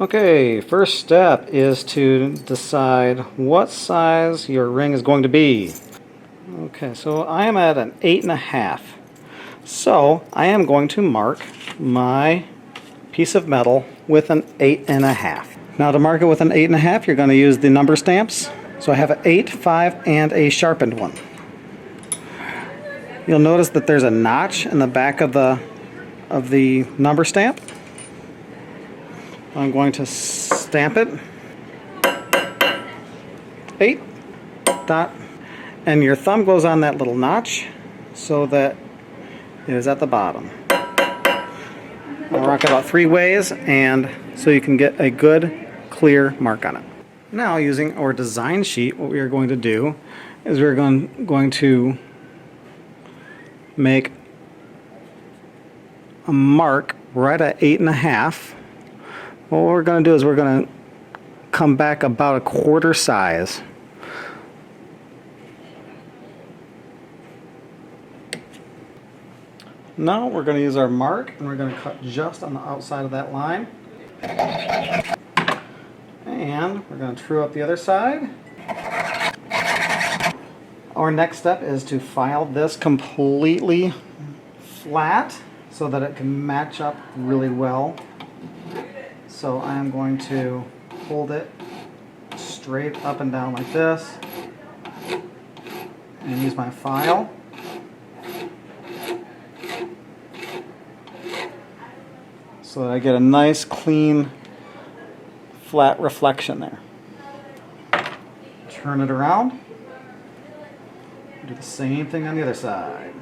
Okay, first step is to decide what size your ring is going to be. Okay, so I am at an 8.5. So I am going to mark my piece of metal with an 8.5. Now to mark it with an 8.5, you're going to use the number stamps. So I have an 8, 5, and a sharpened one. You'll notice that there's a notch in the back of the number stamp. I'm going to stamp it. 8. Dot. And your thumb goes on that little notch so that it is at the bottom. I'll rock it about 3 ways and so you can get a good clear mark on it. Now using our design sheet, what we are going to do is we're going to make a mark right at 8.5. What we're going to do is we're going to come back about a quarter size. Now we're going to use our mark and we're going to cut just on the outside of that line. And we're going to true up the other side. Our next step is to file this completely flat so that it can match up really well. So I am going to hold it straight up and down like this and use my file. So that I get a nice clean flat reflection there. Turn it around. Do the same thing on the other side.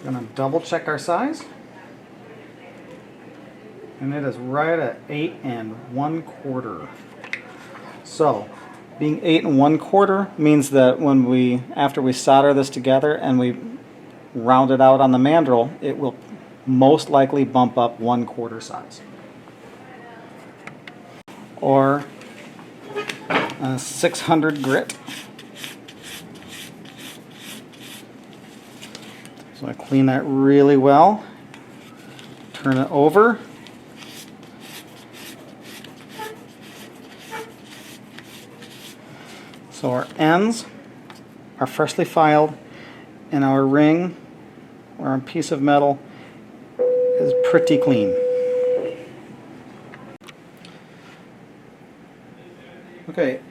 We're going to double check our size. And it is right at 8 1/4. So, being 8 1/4 means that after we solder this together and we round it out on the mandrel, it will most likely bump up 1/4 size. Or a 600 grit. So I clean that really well. Turn it over. So our ends are freshly filed and our ring or our piece of metal is pretty clean. Okay,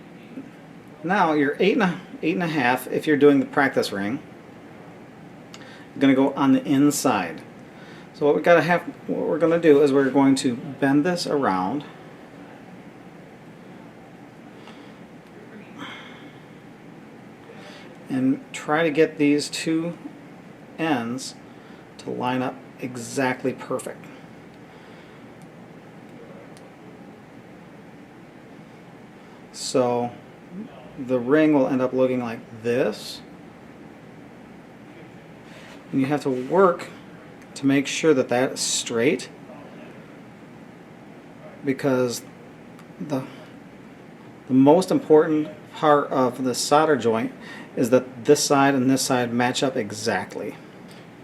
now your 8.5, if you're doing the practice ring, going to go on the inside. So what we're going to do is we're going to bend this around and try to get these two ends to line up exactly perfect. So the ring will end up looking like this. And you have to work to make sure that that is straight, because the most important part of the solder joint is that this side and this side match up exactly.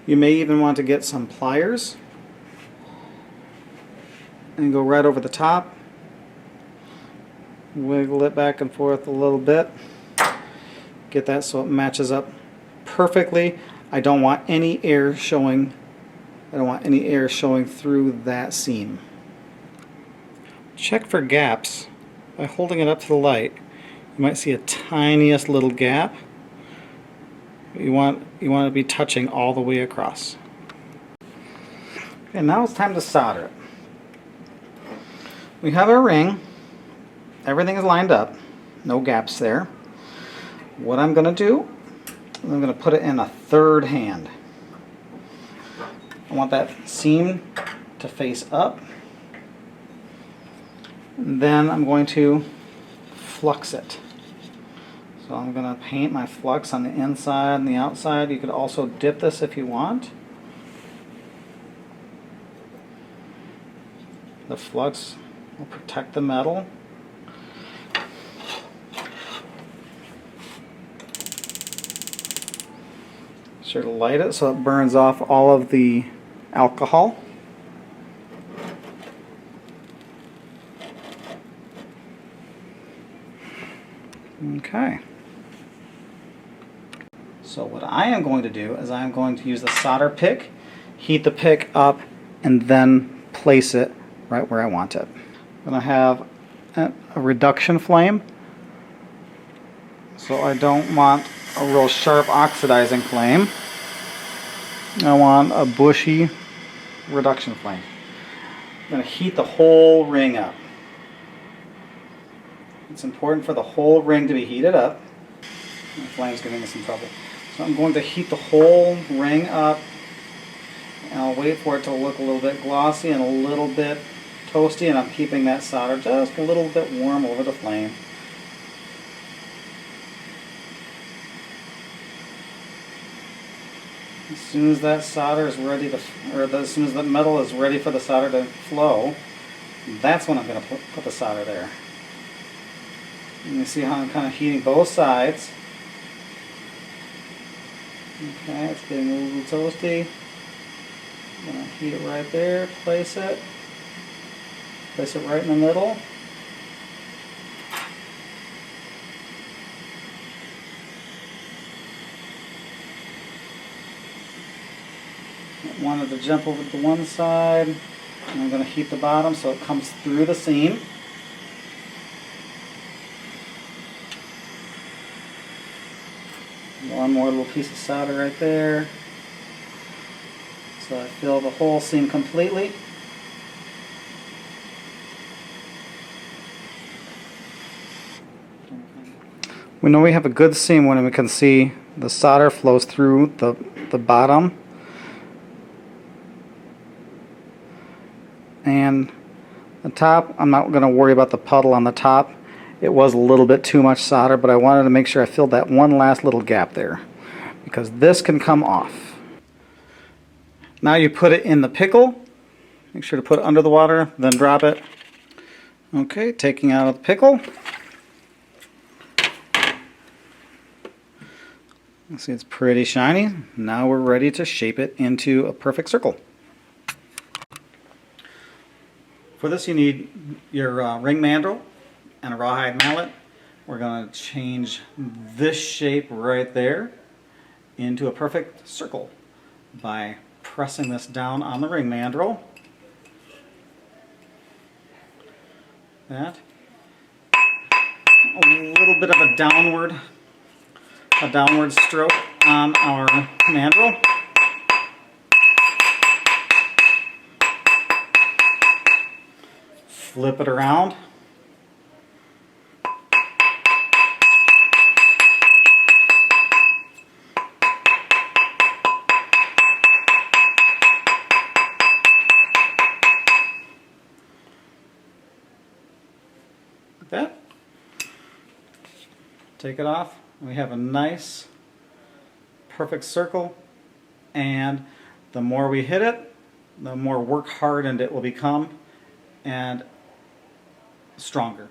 You may even want to get some pliers and go right over the top, wiggle it back and forth a little bit, get that so it matches up perfectly. I don't want any air showing. I don't want any air showing through that seam. Check for gaps by holding it up to the light. You might see a tiniest little gap. You want to be touching all the way across. Okay, now it's time to solder it. We have our ring. Everything is lined up. No gaps there. What I'm going to do, I'm going to put it in a third hand. I want that seam to face up. And then I'm going to flux it. So I'm going to paint my flux on the inside and the outside. You could also dip this if you want. The flux will protect the metal. Sure to light it so it burns off all of the alcohol. Okay. So what I am going to do is I'm going to use the solder pick, heat the pick up, and then place it right where I want it. I'm going to have a reduction flame, so I don't want a real sharp oxidizing flame. I want a bushy reduction flame. I'm going to heat the whole ring up. It's important for the whole ring to be heated up. My flame's giving me some trouble. So I'm going to heat the whole ring up, and I'll wait for it to look a little bit glossy and a little bit toasty, and I'm keeping that solder just a little bit warm over the flame. As soon as that solder is ready to, as soon as the metal is ready for the solder to flow, that's when I'm going to put the solder there. And you see how I'm kind of heating both sides. Okay, it's getting a little toasty. I'm going to heat it right there, place it right in the middle. I wanted to jump over to one side, and I'm going to heat the bottom so it comes through the seam. One more little piece of solder right there, so I fill the whole seam completely. We know we have a good seam when we can see the solder flows through the bottom. And the top, I'm not going to worry about the puddle on the top. It was a little bit too much solder, but I wanted to make sure I filled that one last little gap there, because this can come off. Now you put it in the pickle. Make sure to put it under the water, then drop it. Okay, taking out of the pickle. You see it's pretty shiny. Now we're ready to shape it into a perfect circle. For this you need your ring mandrel and a rawhide mallet. We're going to change this shape right there into a perfect circle by pressing this down on the ring mandrel. That. A little bit of a downward stroke on our mandrel. Flip it around. Like that. Take it off. We have a nice, perfect circle, and the more we hit it, the more work hardened it will become and stronger.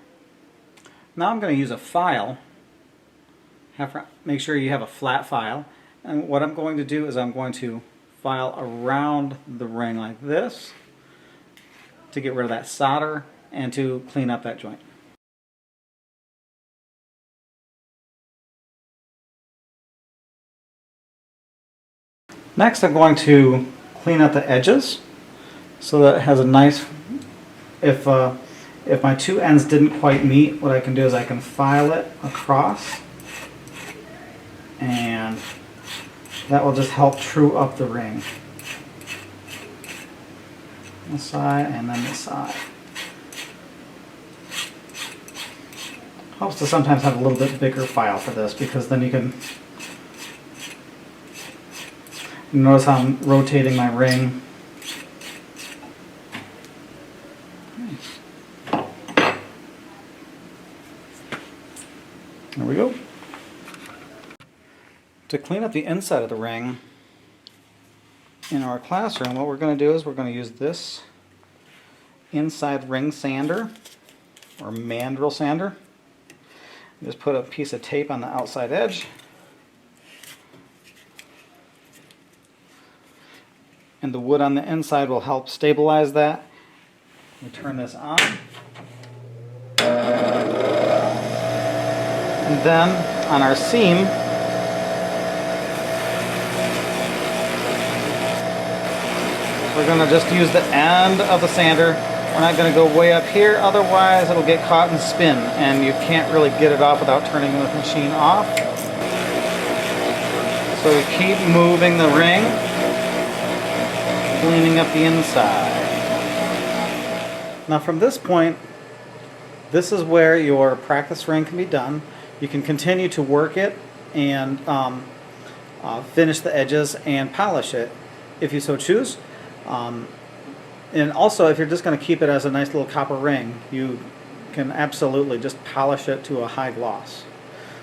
Now I'm going to use a file. Make sure you have a flat file, and what I'm going to do is I'm going to file around the ring like this to get rid of that solder and to clean up that joint. Next I'm going to clean up the edges so that it has a nice, if my two ends didn't quite meet, what I can do is I can file it across, and that will just help true up the ring. This side and then this side. Helps to sometimes have a little bit bigger file for this, because then you can notice how I'm rotating my ring. There we go. To clean up the inside of the ring in our classroom, what we're going to do is we're going to use this inside ring sander, or mandrel sander. Just put a piece of tape on the outside edge. and the wood on the inside will help stabilize that. We turn this on. And then on our seam, we're going to just use the end of the sander. We're not going to go way up here, otherwise it'll get caught and spin, and you can't really get it off without turning the machine off. So we keep moving the ring, cleaning up the inside. Now from this point, this is where your practice ring can be done. You can continue to work it and finish the edges and polish it if you so choose. And also, if you're just going to keep it as a nice little copper ring, you can absolutely just polish it to a high gloss.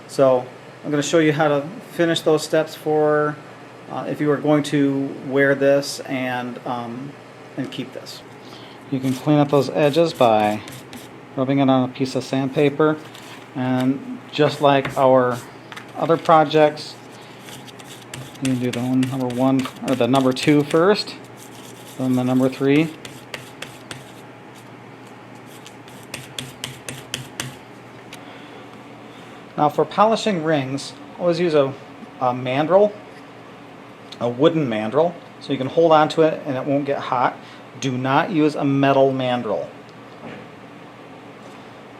So I'm going to show you how to finish those steps for if you are going to wear this and keep this. You can clean up those edges by rubbing it on a piece of sandpaper, and just like our other projects, you can do the number 1 or the number 2 first, then the number 3. Now for polishing rings, always use a mandrel, a wooden mandrel, so you can hold on to it and it won't get hot. Do not use a metal mandrel.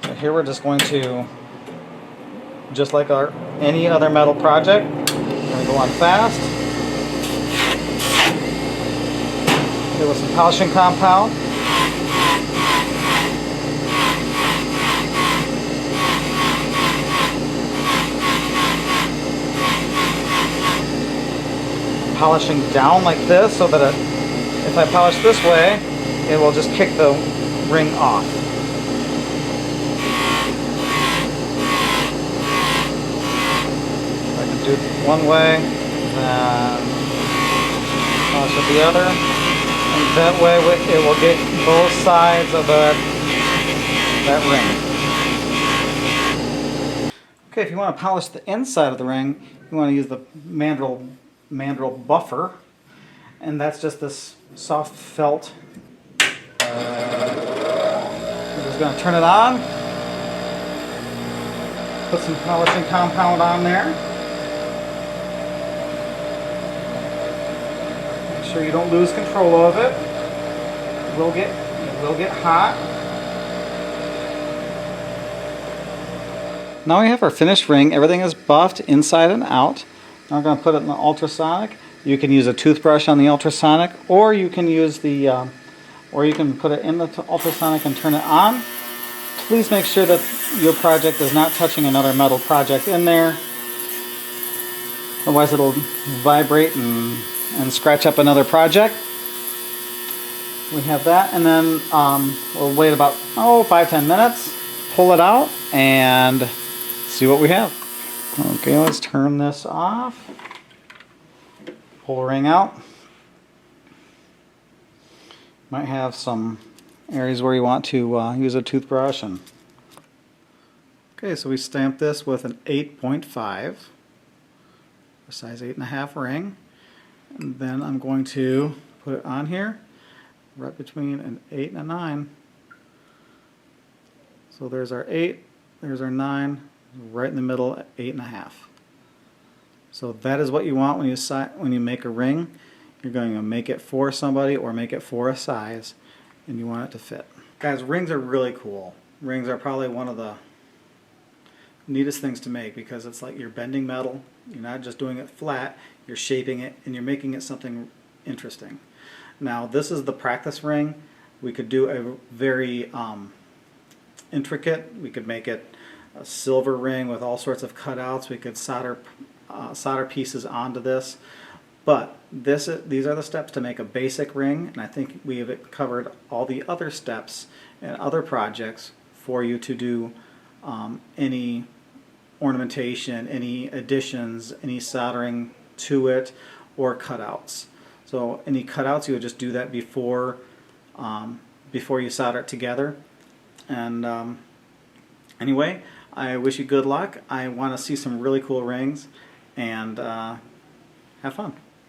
So here we're just going to, just like any other metal project, we're going to go on fast. Here with some polishing compound. Polishing down like this so that if I polish this way, it will just kick the ring off. I can do it one way, then polish it the other, and that way it will get both sides of that ring. Okay, if you want to polish the inside of the ring, you want to use the mandrel buffer, and that's just this soft felt. We're just going to turn it on, put some polishing compound on there. Make sure you don't lose control of it. It will get hot. Now we have our finished ring. Everything is buffed inside and out. Now I'm going to put it in the ultrasonic. You can use a toothbrush on the ultrasonic, or you can use the, or you can put it in the ultrasonic and turn it on. Please make sure that your project is not touching another metal project in there. Otherwise it'll vibrate and scratch up another project. We have that, and then we'll wait about 5-10 minutes, pull it out, and see what we have. Okay, let's turn this off. Pull the ring out. Might have some areas where you want to use a toothbrush. Okay, so we stamped this with an 8.5, a size 8.5 ring. And then I'm going to put it on here, right between an 8 and a 9. So there's our 8, there's our 9, right in the middle at 8.5. So that is what you want when you make a ring. You're going to make it for somebody or make it for a size, and you want it to fit. Guys, rings are really cool. Rings are probably one of the neatest things to make, because it's like you're bending metal. You're not just doing it flat, you're shaping it and you're making it something interesting. Now this is the practice ring. We could do a very intricate, we could make it a silver ring with all sorts of cutouts. We could solder pieces onto this. But these are the steps to make a basic ring, and I think we have covered all the other steps and other projects for you to do any ornamentation, any additions, any soldering to it, or cutouts. So any cutouts, you would just do that before you solder it together. And anyway, I wish you good luck. I want to see some really cool rings, and have fun.